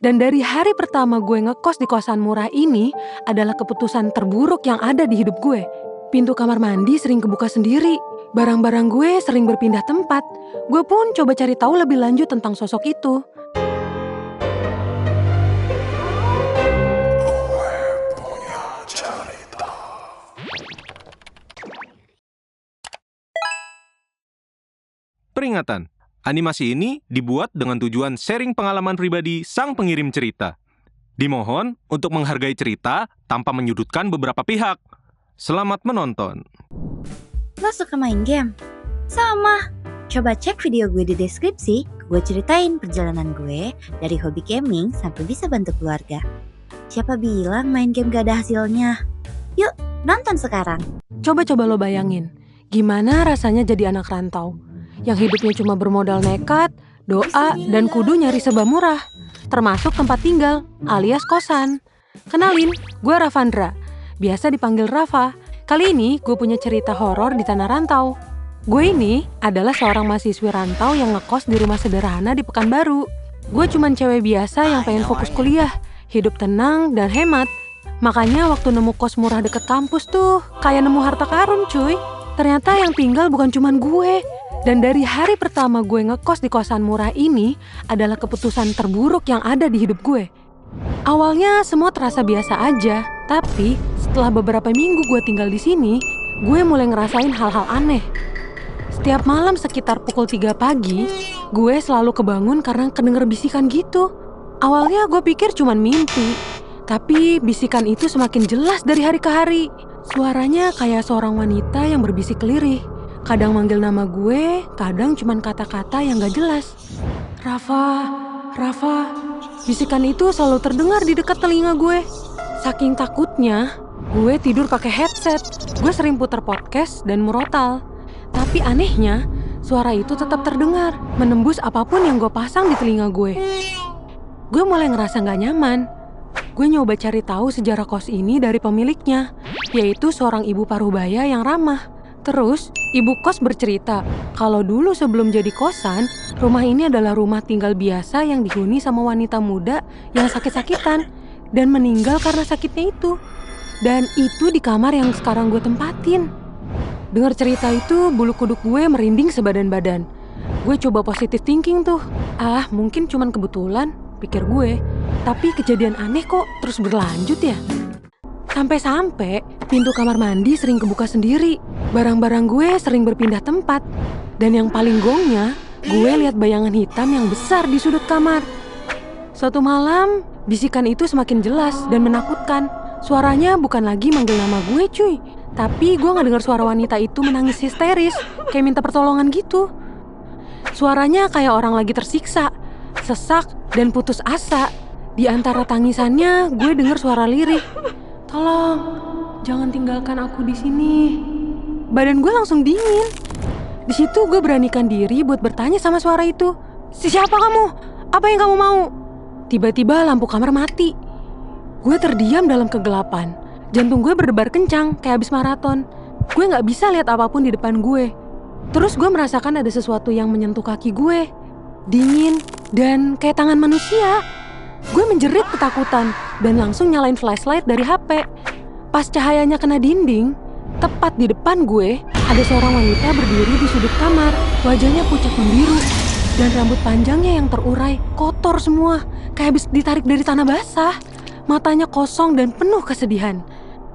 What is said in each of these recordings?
Dan dari hari pertama gue ngekos di kosan murah ini adalah keputusan terburuk yang ada di hidup gue. Pintu kamar mandi sering kebuka sendiri. Barang-barang gue sering berpindah tempat. Gue pun coba cari tahu lebih lanjut tentang sosok itu. Peringatan, animasi ini dibuat dengan tujuan sharing pengalaman pribadi sang pengirim cerita. Dimohon untuk menghargai cerita tanpa menyudutkan beberapa pihak. Selamat menonton. Lo suka main game? Sama. Coba cek video gue di deskripsi. Gue ceritain perjalanan gue dari hobi gaming sampai bisa bantu keluarga. Siapa bilang main game gak ada hasilnya? Yuk, nonton sekarang. Coba lo bayangin, gimana rasanya jadi anak rantau yang hidupnya cuma bermodal nekat, doa, dan kudu nyari serba murah, termasuk tempat tinggal alias kosan. Kenalin, gue Ravandra, biasa dipanggil Rafa. Kali ini gue punya cerita horor di tanah rantau. Gue ini adalah seorang mahasiswi rantau yang ngekos di rumah sederhana di Pekanbaru. Gue cuman cewek biasa yang pengen fokus kuliah, hidup tenang dan hemat. Makanya waktu nemu kos murah deket kampus tuh, kayak nemu harta karun cuy. Ternyata yang tinggal bukan cuman gue. Dan dari hari pertama gue ngekos di kosan murah ini adalah keputusan terburuk yang ada di hidup gue. Awalnya semua terasa biasa aja, tapi setelah beberapa minggu gue tinggal di sini, gue mulai ngerasain hal-hal aneh. Setiap malam sekitar pukul 3 pagi, gue selalu kebangun karena kedenger bisikan gitu. Awalnya gue pikir cuman mimpi, tapi bisikan itu semakin jelas dari hari ke hari. Suaranya kayak seorang wanita yang berbisik lirih. Kadang manggil nama gue, kadang cuman kata-kata yang gak jelas. Rafa, Rafa. Bisikan itu selalu terdengar di dekat telinga gue. Saking takutnya, gue tidur pakai headset. Gue sering putar podcast dan murotal. Tapi anehnya, suara itu tetap terdengar, menembus apapun yang gue pasang di telinga gue. Gue mulai ngerasa gak nyaman. Gue nyoba cari tahu sejarah kos ini dari pemiliknya, yaitu seorang ibu parubaya yang ramah. Terus, ibu kos bercerita kalau dulu sebelum jadi kosan, rumah ini adalah rumah tinggal biasa yang dihuni sama wanita muda yang sakit-sakitan dan meninggal karena sakitnya itu. Dan itu di kamar yang sekarang gue tempatin. Dengar cerita itu, bulu kuduk gue merinding sebadan-badan. Gue coba positive thinking tuh. Mungkin cuman kebetulan, pikir gue. Tapi kejadian aneh kok terus berlanjut ya. Sampai-sampai pintu kamar mandi sering kebuka sendiri. Barang-barang gue sering berpindah tempat. Dan yang paling gongnya, gue lihat bayangan hitam yang besar di sudut kamar. Suatu malam, bisikan itu semakin jelas dan menakutkan. Suaranya bukan lagi manggil nama gue cuy. Tapi gue gak dengar suara wanita itu menangis histeris, kayak minta pertolongan gitu. Suaranya kayak orang lagi tersiksa, sesak dan putus asa. Di antara tangisannya, gue dengar suara lirih. Tolong, jangan tinggalkan aku di sini. Badan gue langsung dingin. Di situ gue beranikan diri buat bertanya sama suara itu. Siapa kamu? Apa yang kamu mau? Tiba-tiba lampu kamar mati. Gue terdiam dalam kegelapan. Jantung gue berdebar kencang kayak habis maraton. Gue gak bisa lihat apapun di depan gue. Terus gue merasakan ada sesuatu yang menyentuh kaki gue. Dingin dan kayak tangan manusia. Gue menjerit ketakutan dan langsung nyalain flashlight dari HP. Pas cahayanya kena dinding, tepat di depan gue, ada seorang wanita berdiri di sudut kamar. Wajahnya pucat membiru dan rambut panjangnya yang terurai, kotor semua, kayak habis ditarik dari tanah basah. Matanya kosong dan penuh kesedihan.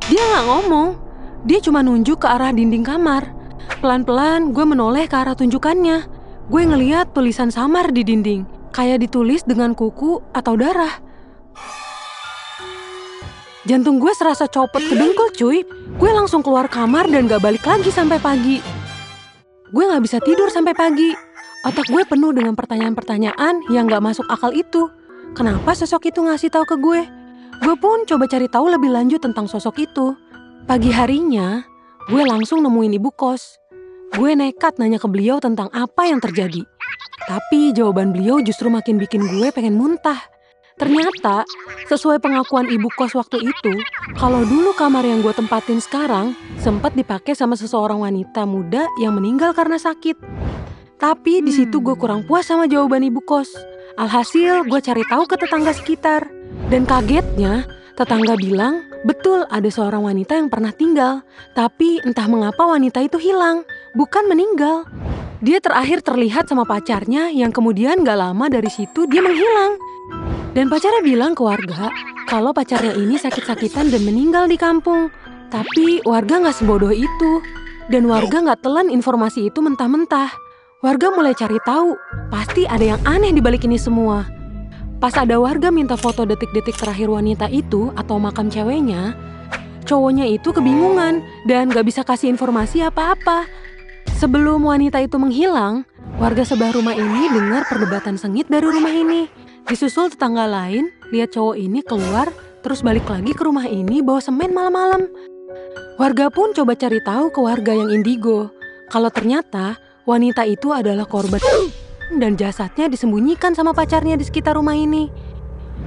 Dia gak ngomong, dia cuma nunjuk ke arah dinding kamar. Pelan-pelan gue menoleh ke arah tunjukannya. Gue ngeliat tulisan samar di dinding, kayak ditulis dengan kuku atau darah. Jantung gue serasa copot ke dengkul cuy. Gue langsung keluar kamar dan gak balik lagi sampai pagi. Gue gak bisa tidur sampai pagi. Otak gue penuh dengan pertanyaan-pertanyaan yang gak masuk akal itu. Kenapa sosok itu ngasih tahu ke gue? Gue pun coba cari tahu lebih lanjut tentang sosok itu. Pagi harinya, gue langsung nemuin ibu kos. Gue nekat nanya ke beliau tentang apa yang terjadi. Tapi jawaban beliau justru makin bikin gue pengen muntah. Ternyata, sesuai pengakuan ibu kos waktu itu, kalau dulu kamar yang gue tempatin sekarang sempat dipakai sama seseorang wanita muda yang meninggal karena sakit. Tapi di situ gue kurang puas sama jawaban ibu kos. Alhasil gue cari tahu ke tetangga sekitar. Dan kagetnya tetangga bilang betul ada seorang wanita yang pernah tinggal. Tapi entah mengapa wanita itu hilang, bukan meninggal. Dia terakhir terlihat sama pacarnya yang kemudian gak lama dari situ dia menghilang. Dan pacarnya bilang ke warga kalau pacarnya ini sakit-sakitan dan meninggal di kampung. Tapi warga gak sebodoh itu. Dan warga gak telan informasi itu mentah-mentah. Warga mulai cari tahu, pasti ada yang aneh di balik ini semua. Pas ada warga minta foto detik-detik terakhir wanita itu atau makam ceweknya, cowoknya itu kebingungan dan gak bisa kasih informasi apa-apa. Sebelum wanita itu menghilang, warga sebelah rumah ini dengar perdebatan sengit dari rumah ini. Disusul tetangga lain, lihat cowok ini keluar, terus balik lagi ke rumah ini bawa semen malam-malam. Warga pun coba cari tahu ke warga yang indigo, kalau ternyata wanita itu adalah korban dan jasadnya disembunyikan sama pacarnya di sekitar rumah ini.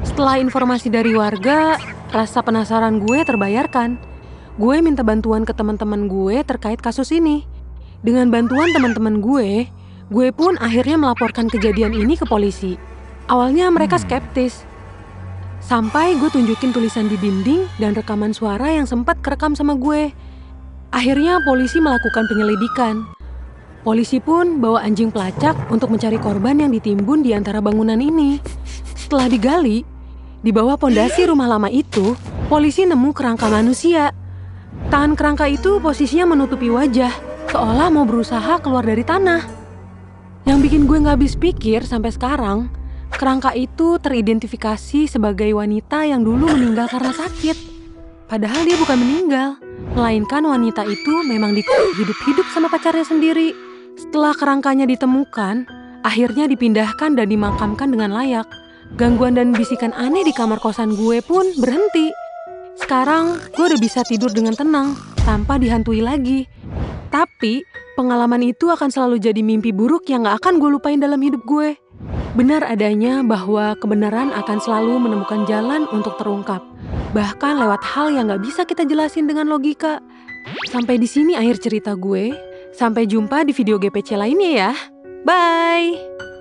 Setelah informasi dari warga, rasa penasaran gue terbayarkan. Gue minta bantuan ke teman-teman gue terkait kasus ini. Dengan bantuan teman-teman gue pun akhirnya melaporkan kejadian ini ke polisi. Awalnya mereka skeptis. Sampai gue tunjukin tulisan di dinding dan rekaman suara yang sempat kerekam sama gue. Akhirnya polisi melakukan penyelidikan. Polisi pun bawa anjing pelacak untuk mencari korban yang ditimbun di antara bangunan ini. Setelah digali, di bawah pondasi rumah lama itu, polisi nemu kerangka manusia. Tangan kerangka itu posisinya menutupi wajah, seolah mau berusaha keluar dari tanah. Yang bikin gue gak habis pikir sampai sekarang, kerangka itu teridentifikasi sebagai wanita yang dulu meninggal karena sakit. Padahal dia bukan meninggal, melainkan wanita itu memang hidup-hidup sama pacarnya sendiri. Setelah kerangkanya ditemukan, akhirnya dipindahkan dan dimakamkan dengan layak. Gangguan dan bisikan aneh di kamar kosan gue pun berhenti. Sekarang gue udah bisa tidur dengan tenang, tanpa dihantui lagi. Tapi pengalaman itu akan selalu jadi mimpi buruk yang gak akan gue lupain dalam hidup gue. Benar adanya bahwa kebenaran akan selalu menemukan jalan untuk terungkap. Bahkan lewat hal yang gak bisa kita jelasin dengan logika. Sampai di sini akhir cerita gue. Sampai jumpa di video GPC lainnya ya. Bye!